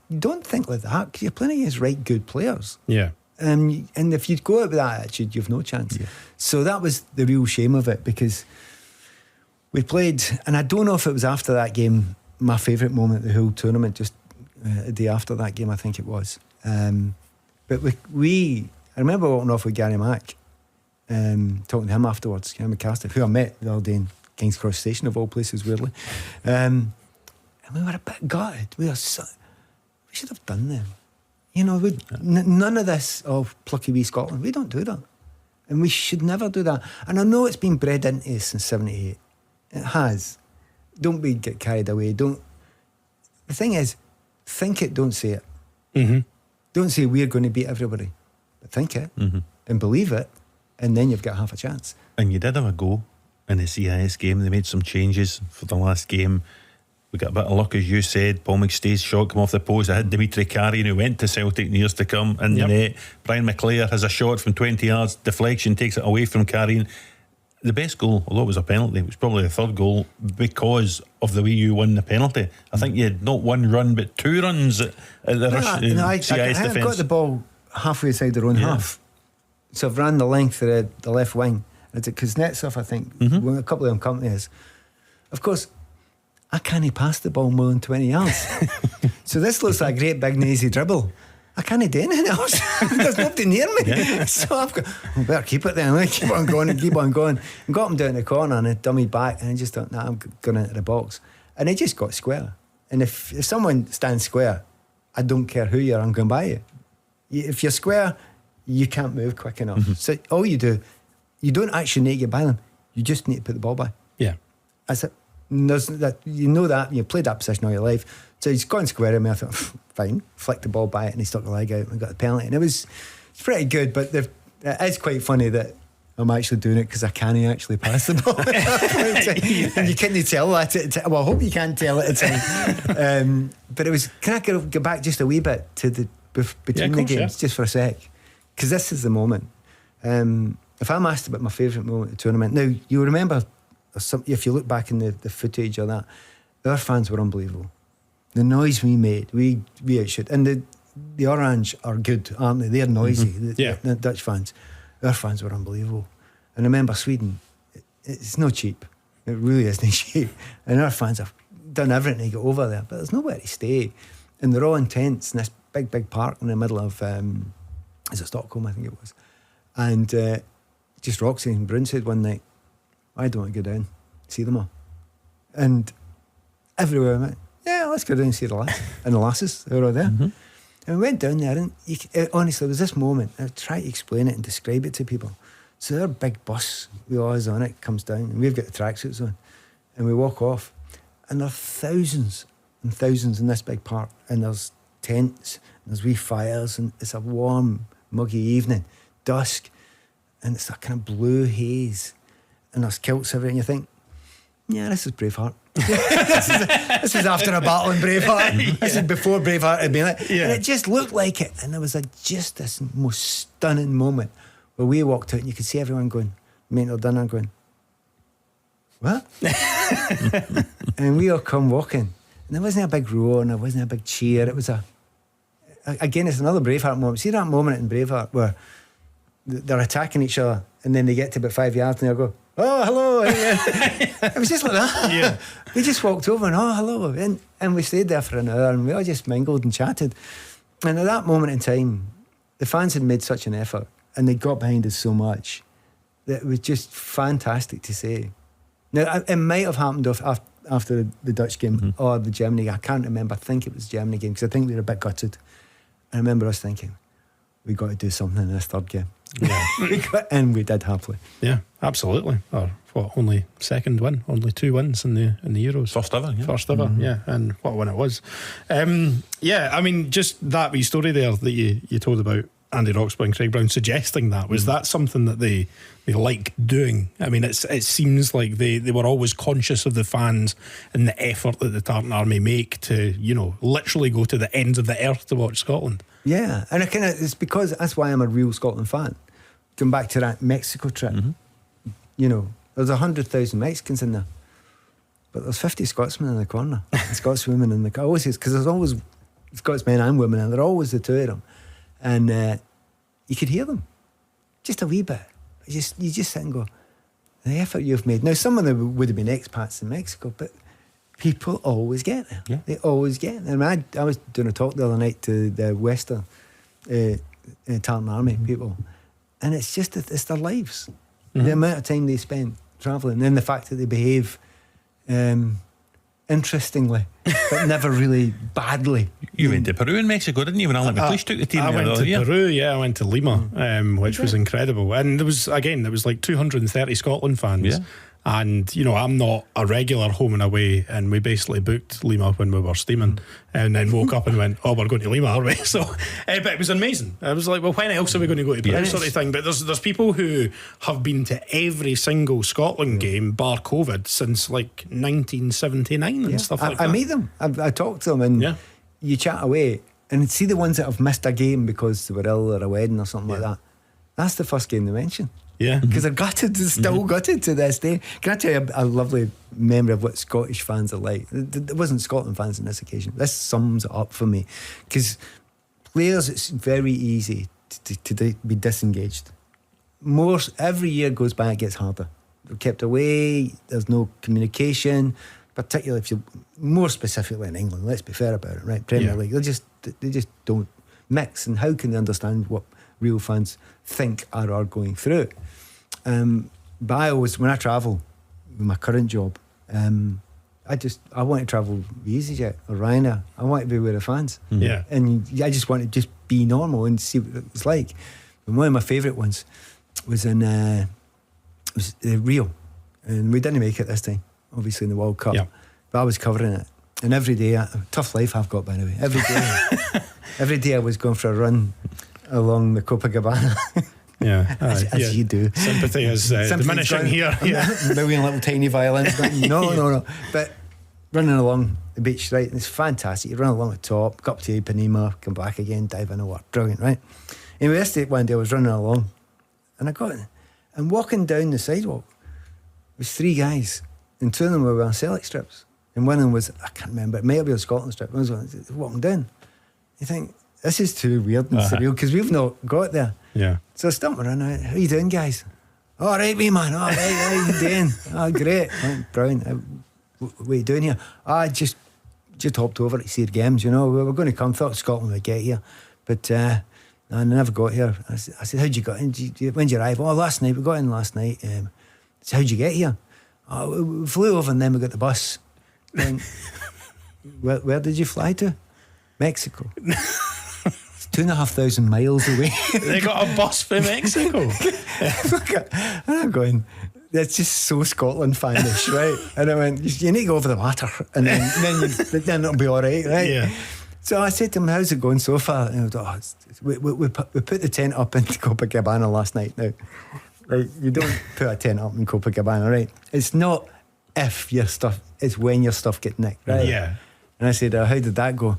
You don't think like that because you're playing against right good players. Yeah. And if you go out with that attitude, you've no chance. Yeah. So that was the real shame of it because we played, and I don't know if it was after that game, my favourite moment of the whole tournament, just a day after that game, I think it was. But I remember walking off with Gary Mack, talking to him afterwards, Gary McCaster, who I met the other day in King's Cross Station, of all places, weirdly. And we were a bit gutted. We should have done them. None of this, plucky wee Scotland. We don't do that. And we should never do that. And I know it's been bred into us since 78. It has. Don't get carried away. The thing is, think it, don't say it. Don't say we're going to beat everybody. But think it and believe it, and then you've got half a chance. And you did have a go in the CIS game. They made some changes for the last game. We got a bit of luck, as you said. Paul McStay's shot come off the post. I had Dimitri Karian, who went to Celtic in years to come, in the net. Brian McClare has a shot from 20 yards, deflection, takes it away from Karian. The best goal, although it was a penalty, it was probably the third goal because of the way you won the penalty. I think you had not one run but 2 runs at the CIS defence. I got the ball halfway inside their own half, so I've ran the length of the left wing. It's Kuznetsov, I think, a couple of them companies. Of course, I can't pass the ball more than 20 yards. So this looks like a great big nazy dribble. I can't do anything else. There's nobody near me. So I've got, better keep it then. Keep on going and keep on going. And got him down the corner and I dummied back and I just thought, I'm going into the box. And it just got square. And if someone stands square, I don't care who you are, I'm going by you. If you're square, you can't move quick enough. So all you do, you don't actually need to get by them. You just need to put the ball by. Yeah. That's it. And you know that. You've played that position all your life. So he's gone square at me. I thought, fine. Flicked the ball by it and he stuck the leg out and got the penalty. And it's pretty good, but it is quite funny that I'm actually doing it because I can't actually pass the ball. And you can't tell that. Well, I hope you can't tell it at time. But it was, can I go back just a wee bit to the between the games, just for a sec? Because this is the moment. If I'm asked about my favourite moment of the tournament, now you remember, if you look back in the footage or that, our fans were unbelievable. The noise we made, we outshot. And the Orange are good, aren't they? They're noisy, the Dutch fans. Our fans were unbelievable. And remember, Sweden, it's no cheap. It really isn't cheap. And our fans have done everything to get over there, but there's nowhere to stay. And they're all intense in this big park in the middle of, is it Stockholm, I think it was. And just Roxy and Brun said one night, I don't want to go down, see them all. And everywhere I went, yeah, let's go down and see the lads and the lasses who were all there. And we went down there, and honestly, there was this moment, I tried to explain it and describe it to people. So their big bus with us on it comes down, and we've got the tracksuits on, and we walk off, and there are thousands and thousands in this big park, and there's tents, and there's wee fires, and it's a warm, muggy evening, dusk, and it's a kind of blue haze, and there's kilts everywhere, and you think, yeah, this is Braveheart. this is after a battle in Braveheart. This is before Braveheart had been like, and it just looked like it. And there was just this most stunning moment where we walked out and you could see everyone going, mental dinner, going, what? And we all come walking, and there wasn't a big roar and there wasn't a big cheer. It was again, it's another Braveheart moment. See that moment in Braveheart where they're attacking each other, and then they get to about 5 yards and they'll go, oh, hello. It was just like that. Yeah. We just walked over and, oh, hello. And we stayed there for an hour and we all just mingled and chatted. And at that moment in time, the fans had made such an effort and they got behind us so much that it was just fantastic to see. Now, it might have happened after the Dutch game or the Germany game. I can't remember. I think it was the Germany game because I think we were a bit gutted. I remember us thinking, we got to do something in this third game. Yeah. And we did happily. Yeah, absolutely. Or what, only second win, only 2 wins in the Euros. First ever, yeah. First ever, yeah. And what a win it was. Yeah, I mean, just that wee story there that you told about Andy Roxburgh and Craig Brown suggesting that, was that something that they liked doing? I mean, it seems like they were always conscious of the fans and the effort that the Tartan Army make to, literally go to the ends of the earth to watch Scotland. Yeah, and it's because that's why I'm a real Scotland fan. Going back to that Mexico trip, there's 100,000 Mexicans in there, but there's 50 Scotsmen in the corner, and Scotswomen in the corner. Because there's always Scotsmen and women, and they're always the two of them, and you could hear them just a wee bit. You just sit and go, the effort you've made. Now, some of them would have been expats in Mexico, but people always get there. Yeah. They always get there. I mean, I was doing a talk the other night to the Western Tartan Army people, and it's just that it's their lives. The amount of time they spend travelling, and the fact that they behave interestingly, but never really badly. You went to Peru in Mexico, didn't you? When Alan McLeish took the team. I went to Peru, I went to Lima, which was incredible. And there was like 230 Scotland fans. Yeah. And, I'm not a regular home and away, and we basically booked Lima when we were steaming and then woke up and went, oh, we're going to Lima, are we? So, but it was amazing. I was like, well, when else are we going to go to Peru, sort of thing? But there's people who have been to every single Scotland game, bar COVID, since like 1979 and stuff like that. I meet them. I talk to them, and you chat away and see the ones that have missed a game because they were ill or a wedding or something like that. That's the first game they mention. Yeah, because they're gutted, still gutted to this day. Can I tell you a lovely memory of what Scottish fans are like? It wasn't Scotland fans on this occasion. This sums it up for me, because players, it's very easy to be disengaged. Every year goes by, it gets harder. They're kept away. There's no communication, particularly if you, more specifically in England. Let's be fair about it, right? Premier League, they just don't mix. And how can they understand what real fans think are going through? But I always, when I travel with my current job, I want to travel with EasyJet or Ryanair. I want to be with the fans. And I just want to just be normal and see what it's like. And one of my favourite ones was in Rio, and we didn't make it this time, obviously in the World Cup. Yeah. But I was covering it, and every day, tough life I've got, by the way. Every day I was going for a run along the Copacabana. Yeah, as you do. Sympathy is diminishing here. Yeah. A million little tiny violins. No. But running along the beach, right? It's fantastic. You run along the top, go up to Ipanema, come back again, dive in the water. Brilliant, right? Anyway, this day, one day I was running along, and I got in, and walking down the sidewalk was 3 guys, and 2 of them were wearing Celtic strips, and one of them was, I can't remember, it might have been a Scotland strip. I was walking down. You think, this is too weird and surreal, because we've not got there. Yeah. So I stopped around. How you doing, guys? All right, wee man. All right, how you doing? Oh, great. Oh, brilliant. What are you doing here? I just hopped over to see the games, We were going to come. Thought Scotland would get here, but I never got here. I said, how'd you get in? When did you arrive? Oh, last night. We got in last night. So how'd you get here? Oh, we flew over and then we got the bus. And where did you fly to? Mexico. It's 2,500 miles away. They got a bus from Mexico. And I'm going, that's just so Scotland fanish, right? And I went, you need to go over the water, and then it'll be all right, right? Yeah. So I said to him, how's it going so far? And he was, we put the tent up in Copacabana last night. Now, like, you don't put a tent up in Copacabana, right? It's not if your stuff, it's when your stuff gets nicked, right? Yeah. And I said, how did that go?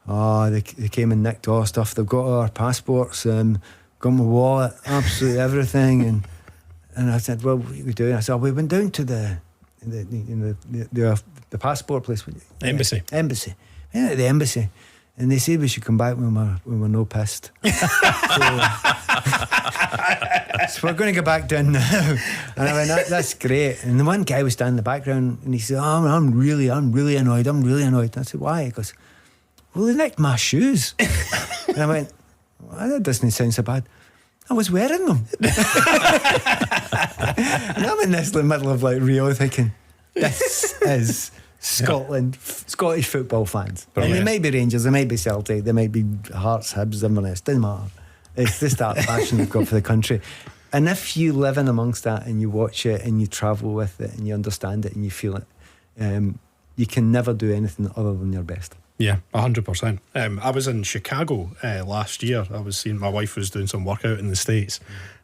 Oh, they came and nicked all our stuff. They've got all our passports, got my wallet, absolutely everything. And I said, well, what are we doing? I said, we went down to the passport place. Embassy. Yeah, the embassy. And they said we should come back when we're no pissed. So we're going to go back down now. And I went, that's great. And the one guy was standing in the background, and he said, I'm really annoyed. And I said, why? He goes, well, they nicked my shoes. And I went, well, that doesn't sound so bad. I was wearing them. And I'm in this middle of like Rio thinking, this is Scotland, Scottish football fans. Brilliant. And they might be Rangers, they might be Celtic, they might be Hearts, Hibs, Inverness, doesn't matter. It's just that passion they've got for the country. And if you live in amongst that and you watch it and you travel with it and you understand it and you feel it, you can never do anything other than your best. Yeah, 100%. I was in Chicago last year. I was seeing, my wife was doing some work out in the States,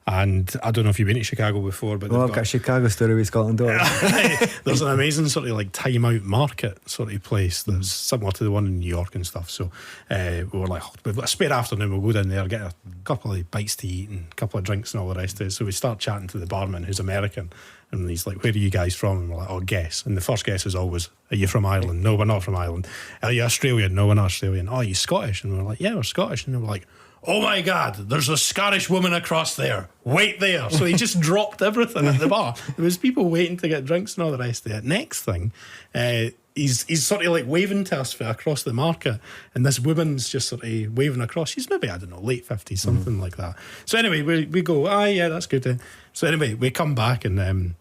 and I don't know if you've been to Chicago before, but I've got a Chicago story with Scotland. There's an amazing sort of like time out market sort of place that's similar to the one in New York and stuff. So we were like, we've got a spare afternoon, we'll go down there, get a couple of bites to eat and a couple of drinks and all the rest of it. So we start chatting to the barman, who's American, and he's like, where are you guys from? And we're like, oh, guess. And the first guess is always, are you from Ireland? No, we're not from Ireland. Are you Australian? No, we're not Australian. Oh, are you Scottish? And we're like, yeah, we're Scottish. And they were like, oh my God, there's a Scottish woman across there. Wait there. So he just dropped everything at the bar. There was people waiting to get drinks and all the rest of it. Next thing, he's sort of like waving to us across the market, and this woman's just sort of waving across. She's maybe, I don't know, late 50s, something like that. So anyway, we go, yeah, that's good. So anyway, we come back, and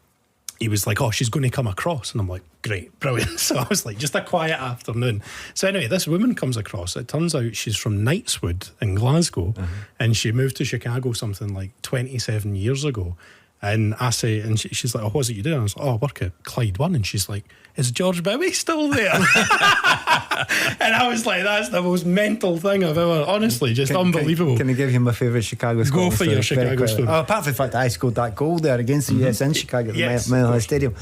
he was like, oh, she's going to come across. And I'm like, great, brilliant. So I was like, just a quiet afternoon. So anyway, this woman comes across. It turns out she's from Knightswood in Glasgow, and she moved to Chicago something like 27 years ago. And I say, and she's like, oh, what's it you do? And I was like, oh, I work at Clyde One. And she's like, is George Bowie still there? And I was like, that's the most mental thing I've ever, honestly, just unbelievable. Can I give you my favourite Chicago story? Go for your Chicago story. Oh, apart from the fact that I scored that goal there against the US in Chicago at the Mile High Stadium.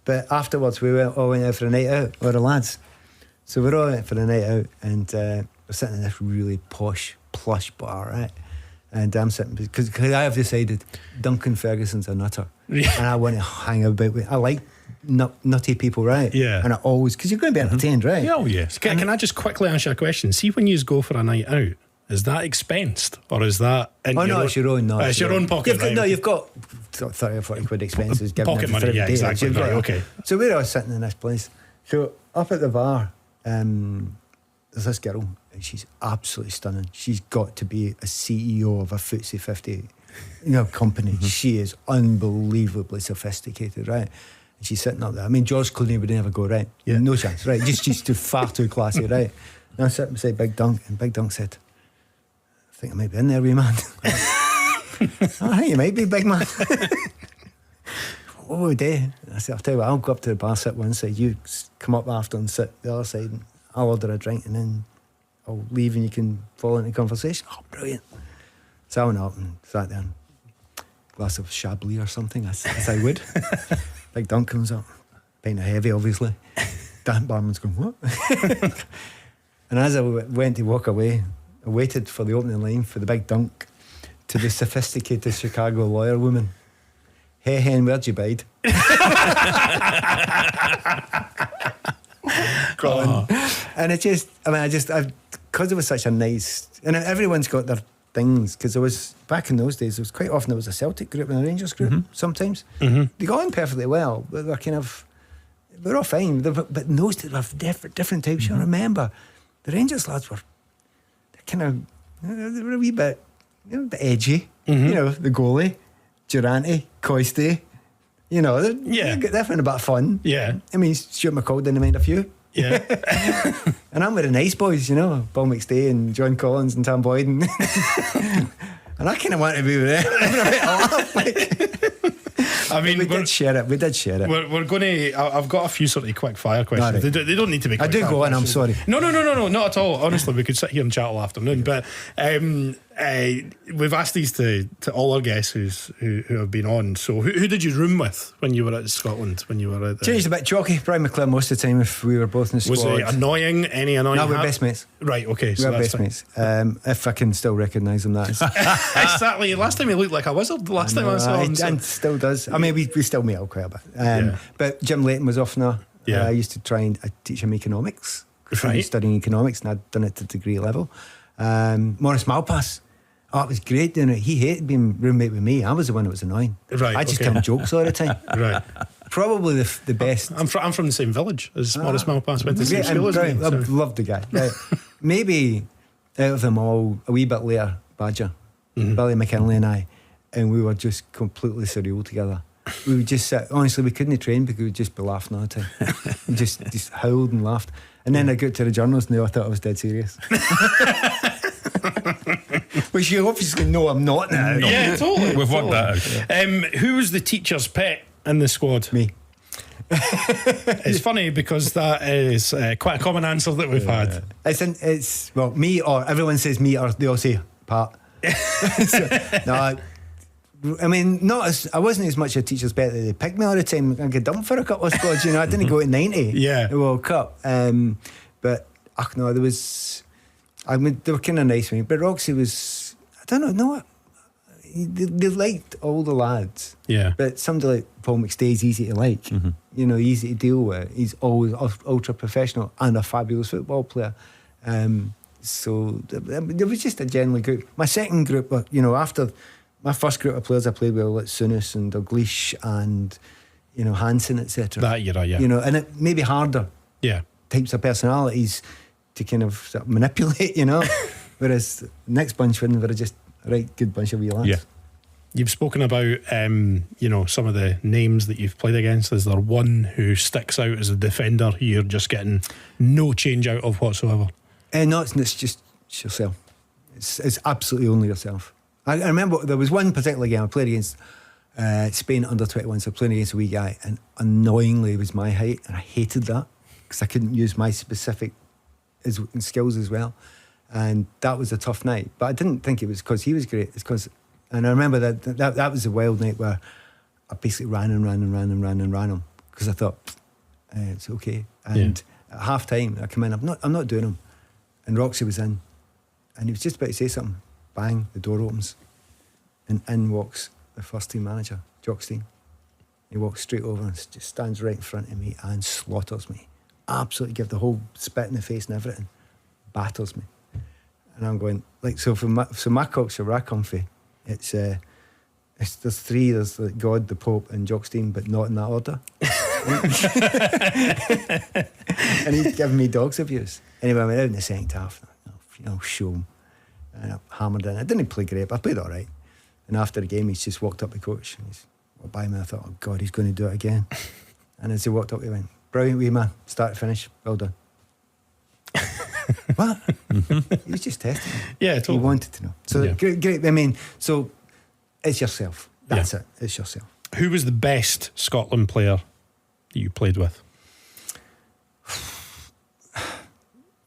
But afterwards, we all went out for a night out, or the lads. So we all went for a night out, and we're sitting in this really posh, plush bar, right? And I'm sitting, because I have decided Duncan Ferguson's a nutter. Yeah. And I want to hang about with, I like nutty people, right? Yeah. And I always, because you're going to be entertained, right? Yeah, oh yes. Can I just quickly ask you a question? See, when you go for a night out, is that expensed, or is that in it's your own. No, it's your own pocket. You've got 30 or 40 quid expenses. Pocket money, yeah, exactly. Right, okay. So we're all sitting in this place. So up at the bar, there's this girl, and she's absolutely stunning. She's got to be a CEO of a FTSE 50 company. She is unbelievably sophisticated, right? And she's sitting up there. I mean, George Clooney would never go, right? Yeah. No chance, right? She's far too classy, right? And I sat beside Big Dunk, and Big Dunk said, I think I might be in there, wee man. I think you might be, big man. What would we do? I said, I'll tell you what, I'll go up to the bar, sit one side, you come up after and sit the other side, and I'll order a drink, and then I'll leave and you can fall into conversation. Oh, brilliant. So I went up and sat there, and glass of Chablis or something, as I would. Big Dunk comes up, pint of heavy, obviously. Dan barman's going, what? And as I went to walk away, I waited for the opening line for the Big Dunk to the sophisticated Chicago lawyer woman. Hey, hen, where'd you bide? And it just, because it was such a nice, and everyone's got their things, because there was, back in those days, there was quite often there was a Celtic group and a Rangers group, sometimes. They got on perfectly well, but they're kind of, they're all fine. But in those days, they were different types. You remember, the Rangers lads were kind of, they were a wee bit, a bit edgy. You know, the goalie, Durante, Coiste, they're having a bit of fun. Yeah. I mean, Stuart McCall didn't mind a few. Yeah. And I'm with the nice boys, Paul McStay and John Collins and Tom Boyd. And I kind of want to be with them. Having a bit of laugh, I mean, we did share it. We're going to. I've got a few sort of quick fire questions. Right. They don't need to be. Quick I do go on. I'm sorry. No, not at all. Honestly, we could sit here and chat all afternoon. But we've asked these to all our guests who have been on. So who did you room with when you were at Scotland? When you were at changed a bit chalky. Brian McClure most of the time if we were both in the squad. Was it annoying? Any annoying? No, we're best mates. Right. Okay. So we're best mates. If I can still recognise him, that is. Exactly. Last time he looked like a wizard. The last time I saw him, and still does. I mean, we still meet up quite a bit. But Jim Layton was off now. I used to try and teach him economics. Right. I was studying economics and I'd done it to degree level. Maurice Malpass. Oh, it was great doing it. He hated being roommate with me. I was the one that was annoying. Right. I just tell him jokes all the time. Right. Probably the best. I'm from the same village as Maurice Malpass. Went to the same school as me. I loved the guy. Maybe out of them all, a wee bit later, Badger, Billy McKinley and we were just completely surreal together. We would just sit, honestly, we couldn't train because we would just be laughing all the time. We just howled and laughed. And then I got to the journals and they all thought I was dead serious. Which you obviously know I'm not now. Yeah, totally. We've worked that out. Who was the teacher's pet in the squad? Me. It's funny because that is quite a common answer that we've had. It's me, or everyone says me, or they all say Pat. I mean, I wasn't as much a teacher's pet that they picked me all the time. I got dumped for a couple of squads, I didn't go to 90 the World Cup. But no, there was, they were kind of nice with me. But Roxy was, I don't know, they liked all the lads. Yeah. But somebody like Paul McStay is easy to like, easy to deal with. He's always ultra professional and a fabulous football player. So there was just a generally good. My second group, after my first group of players I played with, like Souness and Dalglish and Hansen, etc. That era, yeah. And it may be harder. Yeah. Types of personalities to kind of, sort of manipulate, Whereas the next bunch were just a right good bunch of wee lads. Yeah. You've spoken about some of the names that you've played against. Is there one who sticks out as a defender who you're just getting no change out of whatsoever? No, it's just yourself. It's absolutely only yourself. I remember there was one particular game I played against Spain under 21, so playing against a wee guy, and annoyingly it was my height, and I hated that because I couldn't use my specific skills as well, and that was a tough night. But I didn't think it was because he was great. It's because, and I remember that was a wild night where I basically ran him because I thought it's okay. And at half time I come in, I'm not doing him, and Roxy was in, and he was just about to say something. Bang, the door opens and in walks the first team manager, Jock Stein. He walks straight over and just stands right in front of me and slaughters me. Absolutely, give the whole spit in the face and everything. Batters me. And I'm going, so my cocksure where I come from, it's there's three, there's like God, the Pope and Jock Stein, but not in that order. And he's giving me dog's abuse. Anyway, I went out in the second half, show him. And I hammered in. I didn't play great, but I played all right. And after the game, he's just walked up to the coach and he's walked by me. I thought, oh God, he's going to do it again. And as he walked up, he went, brilliant wee man, start to finish, well done. What? He was just testing me. Yeah, totally. He wanted to know. So great. I mean, so It's yourself. That's it. It's yourself. Who was the best Scotland player that you played with?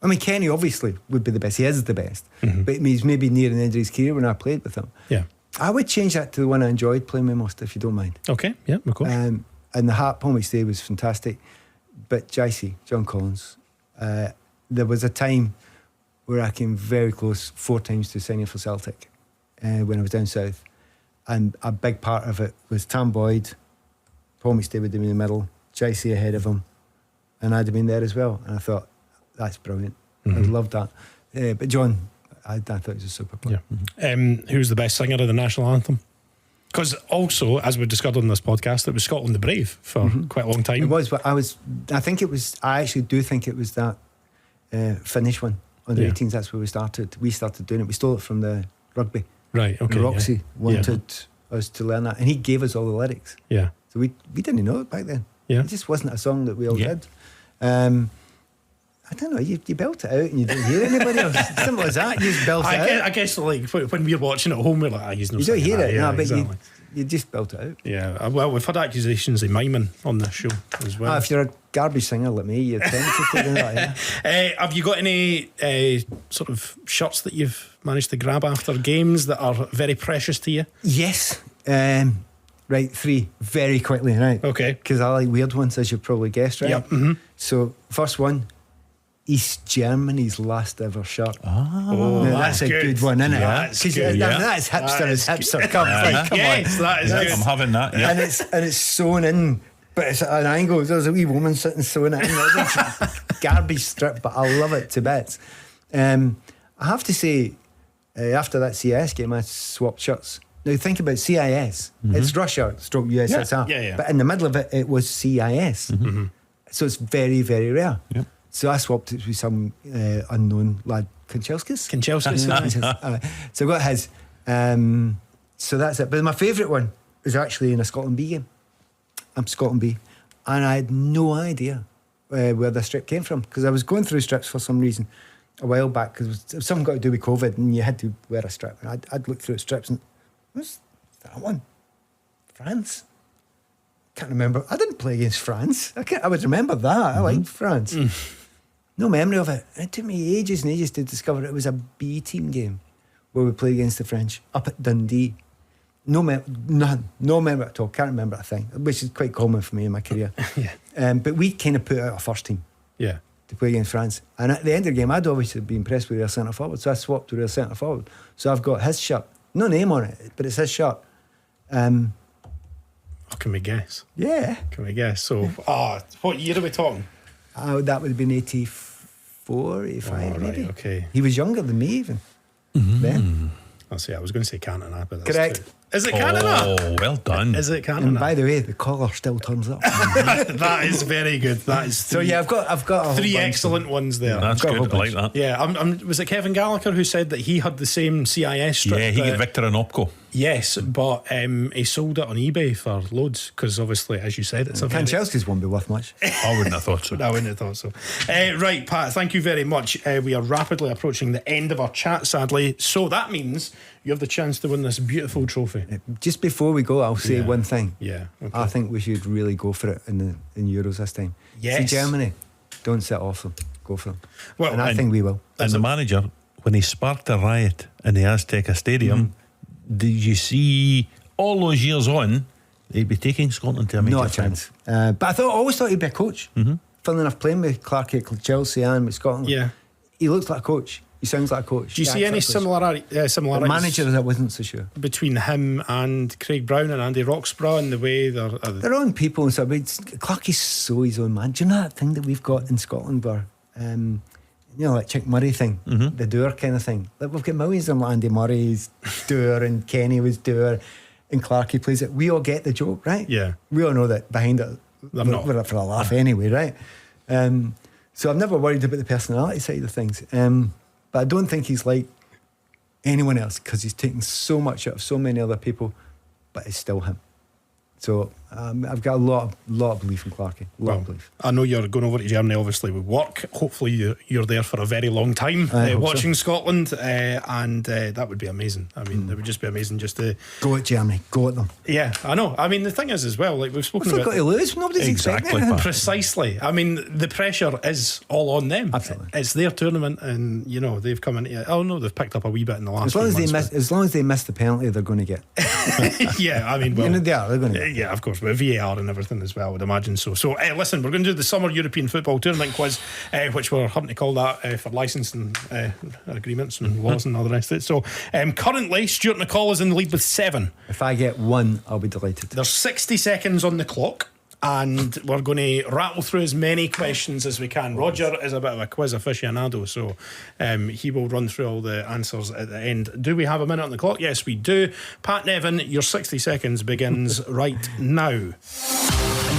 I mean, Kenny obviously would be the best. He is the best. But he's maybe nearing the end of his career when I played with him. Yeah. I would change that to the one I enjoyed playing with most, if you don't mind. Okay, yeah, of course. And the Hart Palmy Stay was fantastic. But JC, John Collins, there was a time where I came very close 4 times to signing for Celtic when I was down south. And a big part of it was Tam Boyd, Palmy Stay would have been in the middle, JC ahead of him, and I'd have been there as well. And I thought, that's brilliant. I loved that. But John, I thought he was a super player. Yeah. Who's the best singer of the national anthem? Because also, as we discussed on this podcast, it was Scotland the Brave for quite a long time. It was, but I actually do think it was that Finnish one, under 18s. That's where we started. We started doing it. We stole it from the rugby. Right, okay. And Roxy wanted us to learn that, and he gave us all the lyrics. Yeah. So we didn't know it back then. Yeah. It just wasn't a song that we all did. I don't know, you belt it out and you don't hear anybody else. Simple as that, you just belt it out. I guess like when we're watching at home, we're like, he's not You don't hear it, yeah, no, but exactly. you just belt it out. Yeah, well, we've had accusations of miming on this show as well. If you're a garbage singer like me, you're tempted to do that, yeah. Have you got any sort of shirts that you've managed to grab after games that are very precious to you? Yes. Right, 3 very quickly, right? Okay. Because I like weird ones, as you've probably guessed, right? Yep. So, first one, East Germany's last ever shirt. Oh, now, that's a good one, isn't it? That's good. That's hipster as hipster comes. Like, come Yes, on. that is good. I'm having that. Yeah. And it's sewn in, but it's at an angle. There's a wee woman sitting sewing it in. It's a garbage strip, but I love it to bits. I have to say, after that CIS game, I swapped shirts. Now think about CIS. It's Russia stroke USSR. Yeah. But in the middle of it, it was CIS. So it's very, very rare. Yep. So I swapped it with some unknown lad, Kanchelskis. So I got his. So that's it. But my favourite one was actually in a Scotland B game. I'm Scotland B. And I had no idea where the strip came from, because I was going through strips for some reason a while back, because it was something got to do with COVID and you had to wear a strip. And I'd look through strips and, what's that one? France? Can't remember. I didn't play against France. I would remember that. I liked France. No memory of it. It took me ages and ages to discover it was a B team game where we played against the French up at Dundee. No memory at all. Can't remember a thing, which is quite common for me in my career. But we kind of put out a first team to play against France. And at the end of the game, I'd obviously be impressed with their centre forward, so I swapped to their centre forward. So I've got his shirt, no name on it, but it's his shirt. Can we guess? Yeah. Can we guess? So, what year are we talking? That would have been 84, 85 maybe. Right, okay. He was younger than me even. Then. I'll say I was going to say Cantona, but that's Correct. too. Is it Cantona? Oh, well done. Is it And Cantona? by the way, the collar still turns up. That is very good. That is So yeah, I've got a whole 3 bunch. excellent ones there. That's got a good. whole I like that. Yeah, was it Kevin Gallagher who said that he had the same CIS strip? Yeah, he got Victor and Opco. Yes, but he sold it on eBay for loads, because obviously, as you said, it's a very... Kanchelskis won't be worth much. I wouldn't have thought so. I wouldn't have thought so. Right, Pat, thank you very much. We are rapidly approaching the end of our chat, sadly. So that means you have the chance to win this beautiful trophy. Just before we go, I'll say one thing. Yeah, okay. I think we should really go for it in Euros this time. Yes. See, Germany, don't sit off them. Go for them. Well, and I think we will. And the manager, when he sparked a riot in the Azteca Stadium, did you see all those years on, he'd be taking Scotland to a major Not a chance. But I always thought he'd be a coach. Funnily enough, playing with Clarke at Chelsea and with Scotland, he looks like a coach. He sounds like a coach. Do you see any similarities Managers, I wasn't so sure. between him and Craig Brown and Andy Roxburgh in the way they're... Their own people and stuff. But Clarkie's so his own man. Do you know that thing that we've got in Scotland where, like Chick Murray thing, the doer kind of thing? Like we've got millions of them, like Andy Murray's doer and Kenny was doer and Clarkie plays it. We all get the joke, right? Yeah. We all know that behind it, They're not. we're up for a laugh anyway, right? So I've never worried about the personality side of things. But I don't think he's like anyone else, because he's taken so much out of so many other people, but it's still him. So I've got a lot of belief in Clarke. Of belief. I know you're going over to Germany obviously with work. Hopefully you're there for a very long time watching Scotland, and that would be amazing. I mean, it would just be amazing just to go at Germany, go at them. Yeah, I know. I mean, the thing is as well, like we've spoken about, got to lose. Nobody's expecting it. Precisely. I mean, the pressure is all on them. Absolutely. It's their tournament, and you know they've come into it. Oh no, they've picked up a wee bit in the last. As long as they miss the penalty, they're going to get. Yeah, I mean, well, they're going to. Yeah, of course, with VAR and everything as well, I would imagine so. So, listen, we're going to do the Summer European Football Tournament quiz, which we're having to call that for licensing agreements and laws and all the rest of it. So, currently, Stuart McCall is in the lead with 7. If I get 1, I'll be delighted. There's 60 seconds on the clock, and we're going to rattle through as many questions as we can. Roger is a bit of a quiz aficionado, so he will run through all the answers at the end. Do we have a minute on the clock? Yes, we do. Pat Nevin, your 60 seconds begins right now. In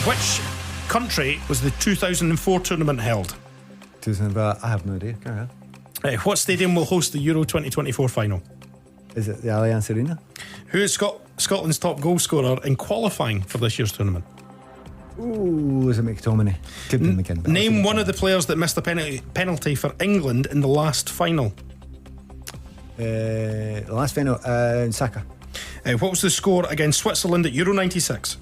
which country was the 2004 tournament held? I have no idea. Go ahead. What stadium will host the Euro 2024 final? Is it the Allianz Arena? Who is Scotland's top goal scorer in qualifying for this year's tournament? Ooh, is it McTominay? Could be McKinnon. Name one of the players that missed a penalty for England in the last final. The last final, Saka. What was the score against Switzerland at Euro 96?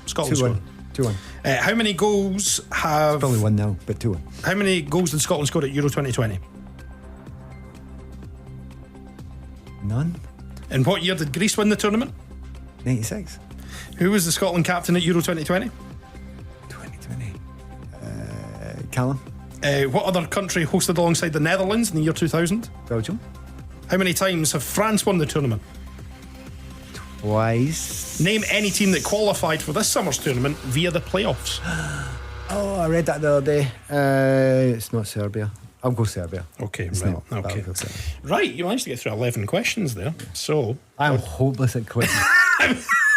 Scotland 2-1. scored 2-1. How many goals have... It's probably 1 now, but 2-1. How many goals did Scotland score at Euro 2020? None. In what year did Greece win the tournament? 96. Who was the Scotland captain at Euro 2020? 2020. Callum. What other country hosted alongside the Netherlands in the year 2000? Belgium. How many times have France won the tournament? Twice. Name any team that qualified for this summer's tournament via the playoffs. Oh, I read that the other day. It's not Serbia. I'll go Serbia. Okay, It's right. not. Okay. I'll go Serbia. Right, you managed to get through 11 questions there. So I'm hopeless at quizzing.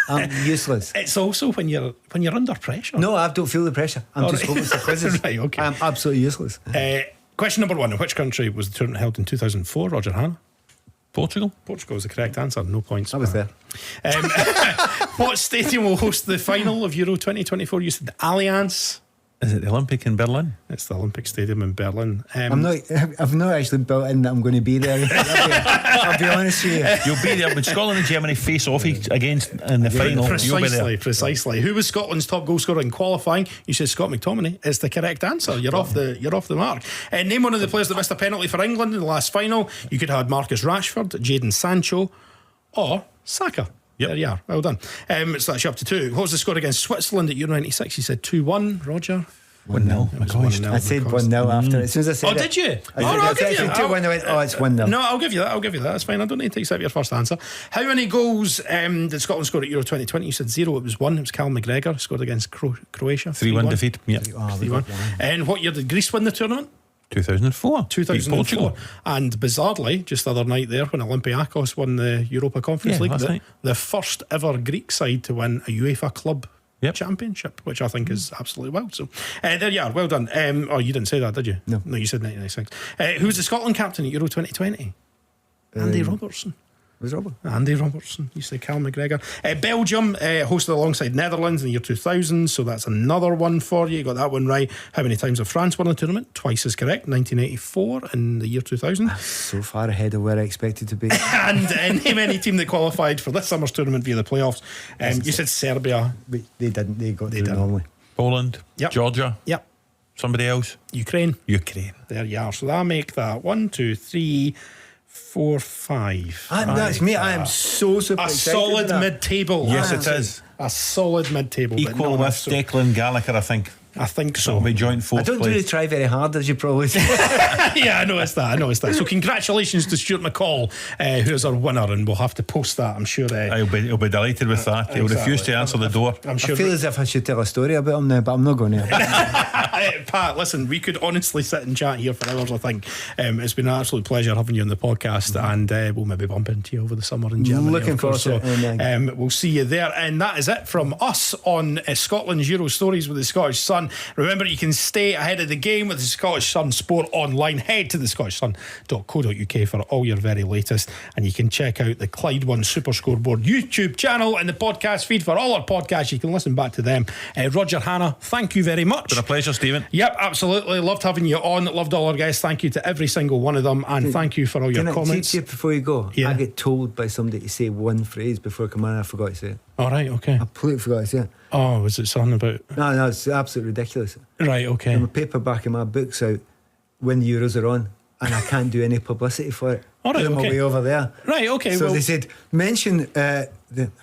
I'm useless. it's also when you're under pressure. No, I don't feel the pressure. I'm just hopeless at quizzes. Right, okay. I'm absolutely useless. Question number 1. In which country was the tournament held in 2004, Roger Hannah? Portugal. Portugal is the correct answer. No points. I was there. What stadium will host the final of Euro 2024? You said Allianz. Is it the Olympic in Berlin? It's the Olympic Stadium in Berlin. I've not actually built in that I'm going to be there. I'll be honest with you. You'll be there when Scotland and Germany face off against in the final. You'll be there. Precisely. Who was Scotland's top goal scorer in qualifying? You said Scott McTominay is the correct answer. You're off the mark. Name one of the players that missed a penalty for England in the last final. You could have had Marcus Rashford, Jadon Sancho, or Saka. Yep. There you are. Well done. So that's you up to 2. What was the score against Switzerland at Euro 96? You said 2-1. Roger? 1-0. I said 1-0 after. As soon as I said Oh, did you? I'll give you. 2-1. I went, it's 1-0. No, I'll give you that. That's fine. I don't need to accept your first answer. How many goals did Scotland score at Euro 2020? You said 0. It was 1. It was Callum McGregor scored against Croatia. 3-1 defeat. Yeah. 3-1. And what year did Greece win the tournament? 2004. 2004. And bizarrely, just the other night there, when Olympiacos won the Europa Conference League, the first ever Greek side to win a UEFA club championship, which I think is absolutely wild. So there you are. Well done. You didn't say that, did you? No, you said 1996. Who was the Scotland captain at Euro 2020? Andy Robertson. Was Robert? Andy Robertson. You say Cal McGregor. Belgium hosted alongside Netherlands in the year 2000, so that's another one for you. You got that one right. How many times have France won the tournament? Twice is correct. 1984 in the year 2000. So far ahead of where I expected to be. And name any team that qualified for this summer's tournament via the playoffs. You said Serbia. But they didn't. They got through normally. Poland. Yep. Georgia. Yep. Somebody else. Ukraine. There you are. So that'll make that 1, 2, 3, 4, 5. That's me. I am so super a excited. solid mid-table. Yes, it is. A solid mid-table. Equal with Declan Gallagher, I think. I think so. It'll be joint fourth I don't place. really try very hard, as you probably say. Yeah, I noticed that. So congratulations to Stuart McCall, who is our winner, and we'll have to post that, I'm sure. He'll be delighted with that. He'll refuse to answer the door. I'm sure. I feel as if I should tell a story about him now, but I'm not going to. Pat, listen, we could honestly sit and chat here for hours, I think. It's been an absolute pleasure having you on the podcast, and we'll maybe bump into you over the summer in Germany. Looking forward to it. We'll see you there. And that is it from us on Scotland's Euro Stories with the Scottish Sun. Sun. Remember, you can stay ahead of the game with the Scottish Sun Sport online. Head to thescottishsun.co.uk for all your very latest, and you can check out the Clyde One Super Scoreboard YouTube channel and the podcast feed for all our podcasts. You can listen back to them. Roger Hannah, thank you very much. Been a pleasure, Stephen. Yep, absolutely. Loved having you on. Loved all our guests. Thank you to every single one of them, and thank you for all your comments. Before you go, Yeah. I get told by somebody to say one phrase before I come on. I forgot to say it. All right, okay. I completely forgot to say it. Oh, was it something about? No, it's absolutely ridiculous. Right, okay. And my paperback of my books out when the Euros are on, and I can't do any publicity for it. All right, On my okay. way over there. Right, okay. So well, they said, mention I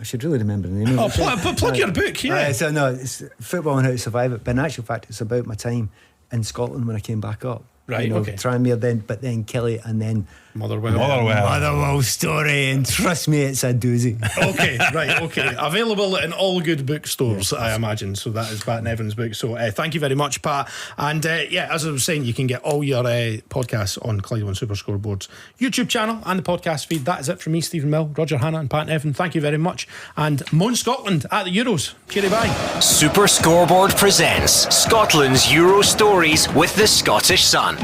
should really remember the name of it. plug your book, yeah. So no, it's Football and How to Survive It. But in actual fact, it's about my time in Scotland when I came back up. Right, okay. Tranmere then, but Kelly, and then Motherwell. Motherwell story, and trust me, it's a doozy. Okay, right, okay. Available in all good bookstores, I imagine. So that is Pat Nevin's book. So thank you very much, Pat. And as I was saying, you can get all your podcasts on Clyde One Super Scoreboard's YouTube channel and the podcast feed. That is it from me, Stephen Mill, Roger Hannah, and Pat Nevin. Thank you very much. And Moan Scotland at the Euros. Cheery bye. Super Scoreboard presents Scotland's Euro Stories with the Scottish Sun.